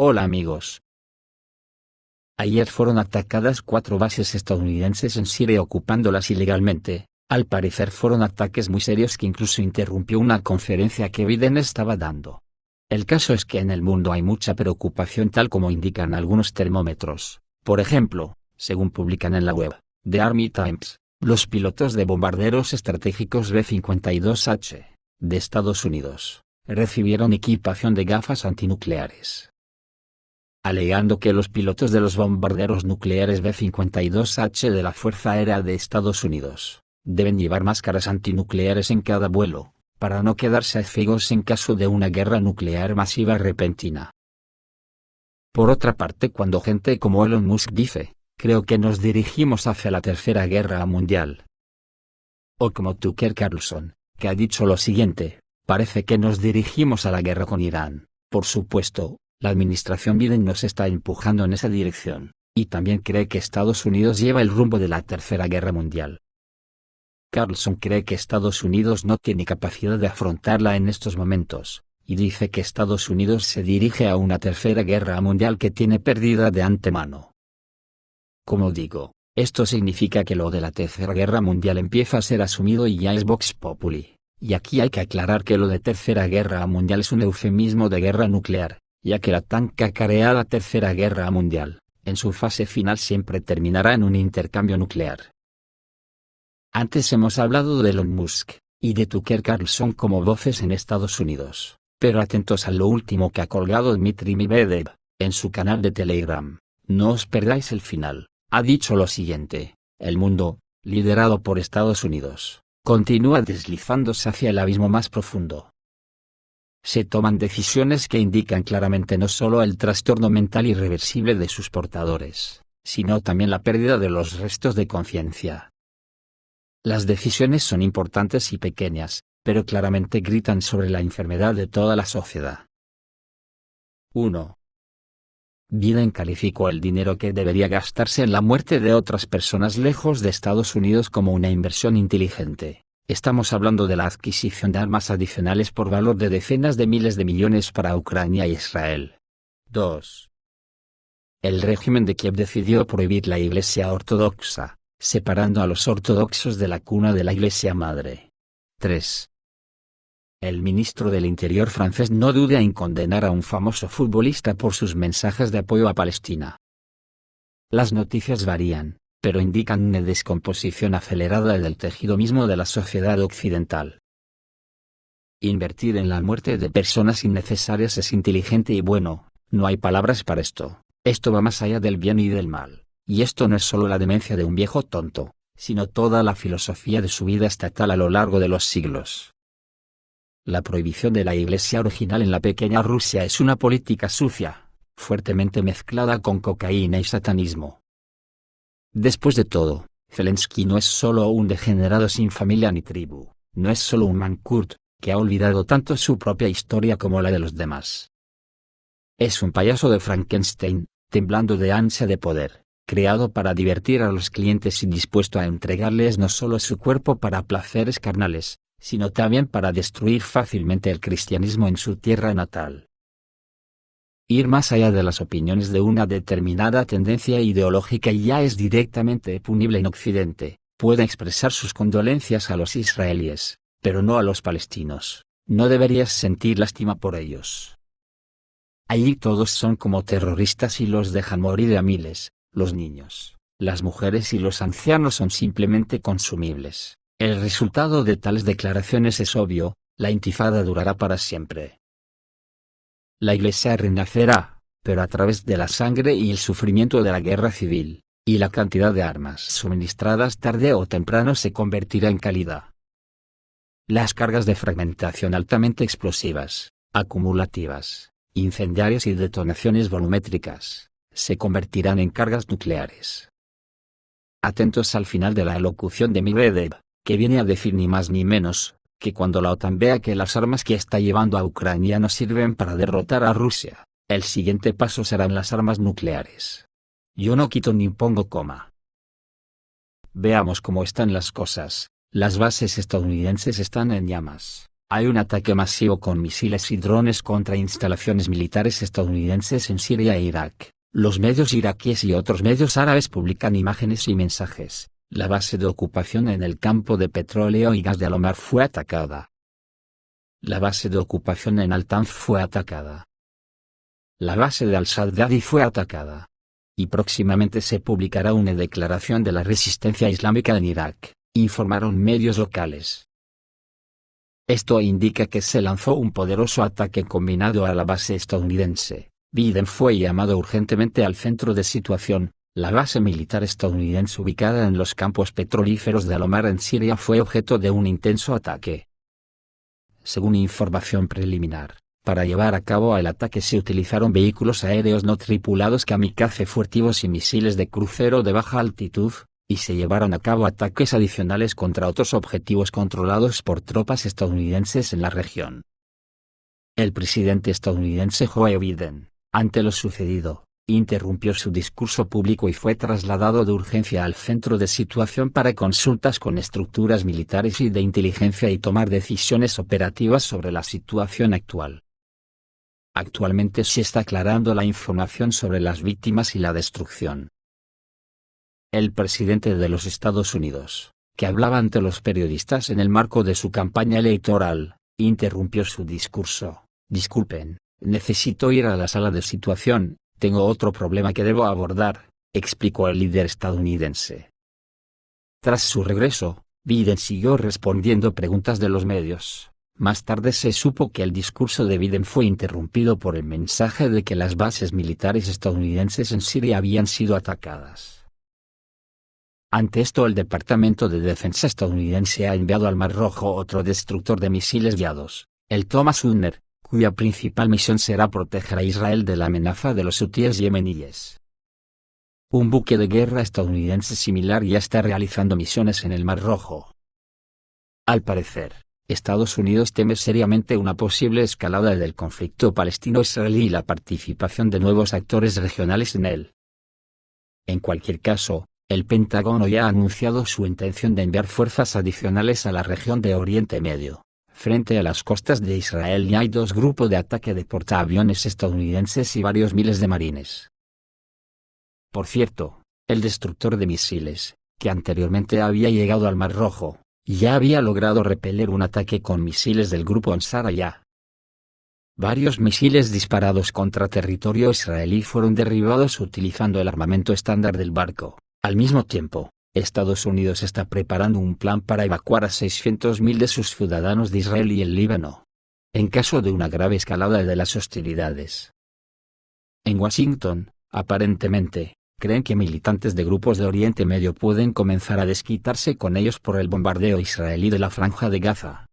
Hola amigos. Ayer fueron atacadas 4 bases estadounidenses en Siria ocupándolas ilegalmente. Al parecer fueron ataques muy serios que incluso interrumpió una conferencia que Biden estaba dando. El caso es que en el mundo hay mucha preocupación tal como indican algunos termómetros. Por ejemplo, según publican en la web The Army Times, los pilotos de bombarderos estratégicos B-52H, de Estados Unidos, recibieron equipación de gafas antinucleares, alegando que los pilotos de los bombarderos nucleares B-52H de la Fuerza Aérea de Estados Unidos deben llevar máscaras antinucleares en cada vuelo, para no quedarse ciegos en caso de una guerra nuclear masiva repentina. Por otra parte, cuando gente como Elon Musk dice, creo que nos dirigimos hacia la Tercera Guerra Mundial, o como Tucker Carlson, que ha dicho lo siguiente, parece que nos dirigimos a la guerra con Irán, por supuesto. La administración Biden nos está empujando en esa dirección, y también cree que Estados Unidos lleva el rumbo de la Tercera Guerra Mundial. Carlson cree que Estados Unidos no tiene capacidad de afrontarla en estos momentos, y dice que Estados Unidos se dirige a una Tercera Guerra Mundial que tiene perdida de antemano. Como digo, esto significa que lo de la Tercera Guerra Mundial empieza a ser asumido y ya es Vox Populi, y aquí hay que aclarar que lo de Tercera Guerra Mundial es un eufemismo de guerra nuclear, ya que la tan cacareada Tercera Guerra Mundial, en su fase final siempre terminará en un intercambio nuclear. Antes hemos hablado de Elon Musk, y de Tucker Carlson como voces en Estados Unidos, pero atentos a lo último que ha colgado Dmitry Medvedev, en su canal de Telegram, no os perdáis el final. Ha dicho lo siguiente, el mundo, liderado por Estados Unidos, continúa deslizándose hacia el abismo más profundo. Se toman decisiones que indican claramente no solo el trastorno mental irreversible de sus portadores, sino también la pérdida de los restos de conciencia. Las decisiones son importantes y pequeñas, pero claramente gritan sobre la enfermedad de toda la sociedad. 1. Biden calificó el dinero que debería gastarse en la muerte de otras personas lejos de Estados Unidos como una inversión inteligente. Estamos hablando de la adquisición de armas adicionales por valor de decenas de miles de millones para Ucrania e Israel. 2. El régimen de Kiev decidió prohibir la Iglesia Ortodoxa, separando a los ortodoxos de la cuna de la Iglesia Madre. 3. El ministro del Interior francés no duda en condenar a un famoso futbolista por sus mensajes de apoyo a Palestina. Las noticias varían, pero indican una descomposición acelerada del tejido mismo de la sociedad occidental. Invertir en la muerte de personas innecesarias es inteligente y bueno, no hay palabras para esto. Esto va más allá del bien y del mal, y esto no es solo la demencia de un viejo tonto, sino toda la filosofía de su vida estatal a lo largo de los siglos. La prohibición de la Iglesia original en la pequeña Rusia es una política sucia, fuertemente mezclada con cocaína y satanismo. Después de todo, Zelensky no es solo un degenerado sin familia ni tribu, no es solo un mankurt, que ha olvidado tanto su propia historia como la de los demás. Es un payaso de Frankenstein, temblando de ansia de poder, creado para divertir a los clientes y dispuesto a entregarles no solo su cuerpo para placeres carnales, sino también para destruir fácilmente el cristianismo en su tierra natal. Ir más allá de las opiniones de una determinada tendencia ideológica ya es directamente punible en Occidente. Puede expresar sus condolencias a los israelíes, pero no a los palestinos. No deberías sentir lástima por ellos. Allí todos son como terroristas y los dejan morir a miles. Los niños, las mujeres y los ancianos son simplemente consumibles. El resultado de tales declaraciones es obvio, la intifada durará para siempre. La Iglesia renacerá, pero a través de la sangre y el sufrimiento de la guerra civil, y la cantidad de armas suministradas tarde o temprano se convertirá en calidad. Las cargas de fragmentación altamente explosivas, acumulativas, incendiarias y detonaciones volumétricas, se convertirán en cargas nucleares. Atentos al final de la elocución de Medvedev, que viene a decir ni más ni menos, que cuando la OTAN vea que las armas que está llevando a Ucrania no sirven para derrotar a Rusia, el siguiente paso serán las armas nucleares. Yo no quito ni pongo coma. Veamos cómo están las cosas. Las bases estadounidenses están en llamas. Hay un ataque masivo con misiles y drones contra instalaciones militares estadounidenses en Siria e Irak. Los medios iraquíes y otros medios árabes publican imágenes y mensajes. La base de ocupación en el campo de petróleo y gas de Al-Omar fue atacada. La base de ocupación en Al-Tanf fue atacada. La base de Al-Saddadi fue atacada. Y próximamente se publicará una declaración de la resistencia islámica en Irak, informaron medios locales. Esto indica que se lanzó un poderoso ataque combinado a la base estadounidense. Biden fue llamado urgentemente al centro de situación. La base militar estadounidense ubicada en los campos petrolíferos de Al-Omar en Siria fue objeto de un intenso ataque. Según información preliminar, para llevar a cabo el ataque se utilizaron vehículos aéreos no tripulados kamikaze furtivos y misiles de crucero de baja altitud, y se llevaron a cabo ataques adicionales contra otros objetivos controlados por tropas estadounidenses en la región. El presidente estadounidense Joe Biden, ante lo sucedido, interrumpió su discurso público y fue trasladado de urgencia al centro de situación para consultas con estructuras militares y de inteligencia y tomar decisiones operativas sobre la situación actual. Actualmente se está aclarando la información sobre las víctimas y la destrucción. El presidente de los Estados Unidos, que hablaba ante los periodistas en el marco de su campaña electoral, interrumpió su discurso. Disculpen, necesito ir a la sala de situación, tengo otro problema que debo abordar, explicó el líder estadounidense. Tras su regreso, Biden siguió respondiendo preguntas de los medios. Más tarde se supo que el discurso de Biden fue interrumpido por el mensaje de que las bases militares estadounidenses en Siria habían sido atacadas. Ante esto, el Departamento de Defensa estadounidense ha enviado al Mar Rojo otro destructor de misiles guiados, el Thomas Sumner, cuya principal misión será proteger a Israel de la amenaza de los hutíes yemeníes. Un buque de guerra estadounidense similar ya está realizando misiones en el Mar Rojo. Al parecer, Estados Unidos teme seriamente una posible escalada del conflicto palestino-israelí y la participación de nuevos actores regionales en él. En cualquier caso, el Pentágono ya ha anunciado su intención de enviar fuerzas adicionales a la región de Oriente Medio. Frente a las costas de Israel ya hay dos grupos de ataque de portaaviones estadounidenses y varios miles de marines. Por cierto, el destructor de misiles, que anteriormente había llegado al Mar Rojo, ya había logrado repeler un ataque con misiles del grupo Ansar Allah. Varios misiles disparados contra territorio israelí fueron derribados utilizando el armamento estándar del barco. Al mismo tiempo, Estados Unidos está preparando un plan para evacuar a 600.000 de sus ciudadanos de Israel y el Líbano, en caso de una grave escalada de las hostilidades. En Washington, aparentemente, creen que militantes de grupos de Oriente Medio pueden comenzar a desquitarse con ellos por el bombardeo israelí de la Franja de Gaza.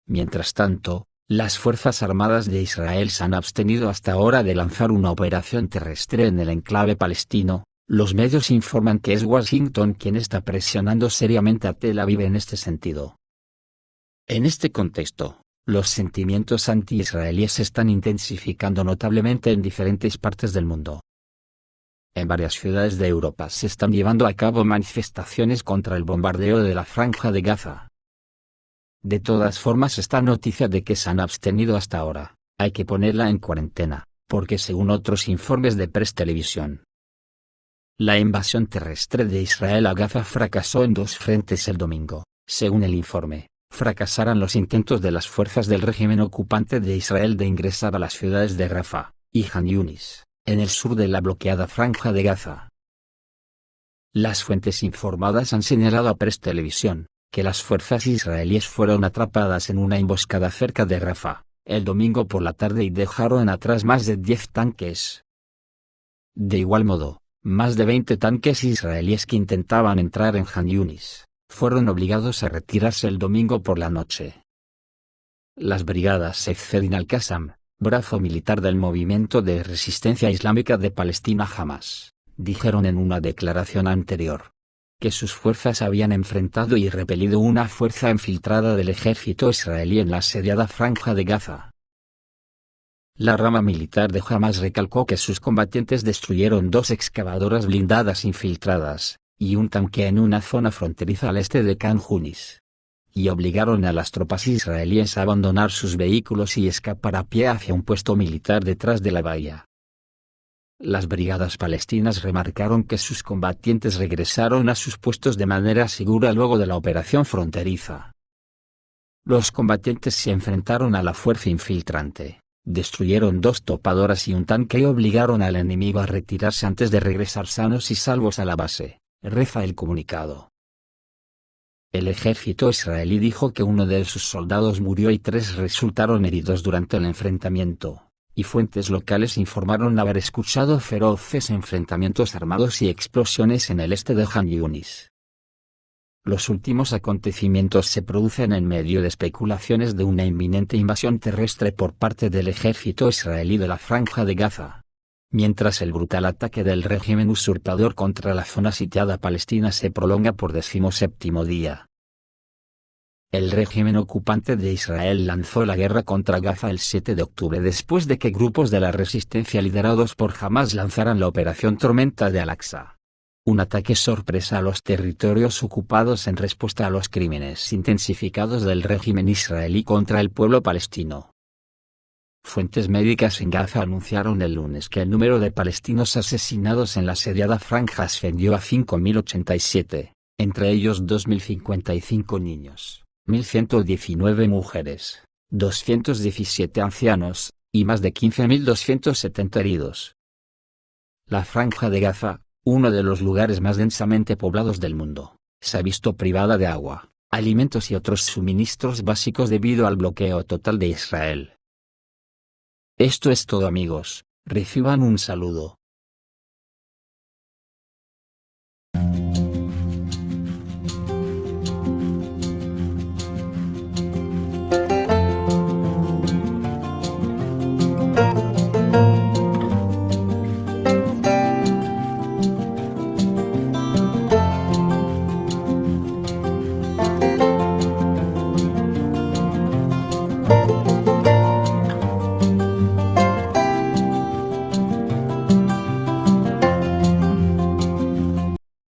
Mientras tanto, las Fuerzas Armadas de Israel se han abstenido hasta ahora de lanzar una operación terrestre en el enclave palestino. Los medios informan que es Washington quien está presionando seriamente a Tel Aviv en este sentido. En este contexto, los sentimientos anti-israelíes se están intensificando notablemente en diferentes partes del mundo. En varias ciudades de Europa se están llevando a cabo manifestaciones contra el bombardeo de la Franja de Gaza. De todas formas, esta noticia de que se han abstenido hasta ahora, hay que ponerla en cuarentena, porque según otros informes de Press Televisión, la invasión terrestre de Israel a Gaza fracasó en dos frentes el domingo. Según el informe, fracasaron los intentos de las fuerzas del régimen ocupante de Israel de ingresar a las ciudades de Rafah y Han Yunis, en el sur de la bloqueada Franja de Gaza. Las fuentes informadas han señalado a Press Televisión que las fuerzas israelíes fueron atrapadas en una emboscada cerca de Rafah el domingo por la tarde y dejaron atrás más de 10 tanques. De igual modo, más de 20 tanques israelíes que intentaban entrar en Han Yunis fueron obligados a retirarse el domingo por la noche. Las brigadas Sefedin al-Qassam, brazo militar del Movimiento de Resistencia Islámica de Palestina Hamas, dijeron en una declaración anterior que sus fuerzas habían enfrentado y repelido una fuerza infiltrada del ejército israelí en la asediada Franja de Gaza. La rama militar de Hamas recalcó que sus combatientes destruyeron 2 excavadoras blindadas infiltradas, y un tanque en una zona fronteriza al este de Khan Yunis. y obligaron a las tropas israelíes a abandonar sus vehículos y escapar a pie hacia un puesto militar detrás de la bahía. Las brigadas palestinas remarcaron que sus combatientes regresaron a sus puestos de manera segura luego de la operación fronteriza. Los combatientes se enfrentaron a la fuerza infiltrante, destruyeron 2 topadoras y un tanque y obligaron al enemigo a retirarse antes de regresar sanos y salvos a la base, reza el comunicado. El ejército israelí dijo que uno de sus soldados murió y 3 resultaron heridos durante el enfrentamiento, y fuentes locales informaron haber escuchado feroces enfrentamientos armados y explosiones en el este de Jan Yunis. Los últimos acontecimientos se producen en medio de especulaciones de una inminente invasión terrestre por parte del ejército israelí de la Franja de Gaza. Mientras el brutal ataque del régimen usurpador contra la zona sitiada palestina se prolonga por 17º día. El régimen ocupante de Israel lanzó la guerra contra Gaza el 7 de octubre después de que grupos de la resistencia liderados por Hamás lanzaran la operación Tormenta de Al-Aqsa. Un ataque sorpresa a los territorios ocupados en respuesta a los crímenes intensificados del régimen israelí contra el pueblo palestino. Fuentes médicas en Gaza anunciaron el lunes que el número de palestinos asesinados en la asediada franja ascendió a 5.087, entre ellos 2.055 niños, 1.119 mujeres, 217 ancianos, y más de 15.270 heridos. La Franja de Gaza, uno de los lugares más densamente poblados del mundo, se ha visto privada de agua, alimentos y otros suministros básicos debido al bloqueo total de Israel. Esto es todo amigos, reciban un saludo.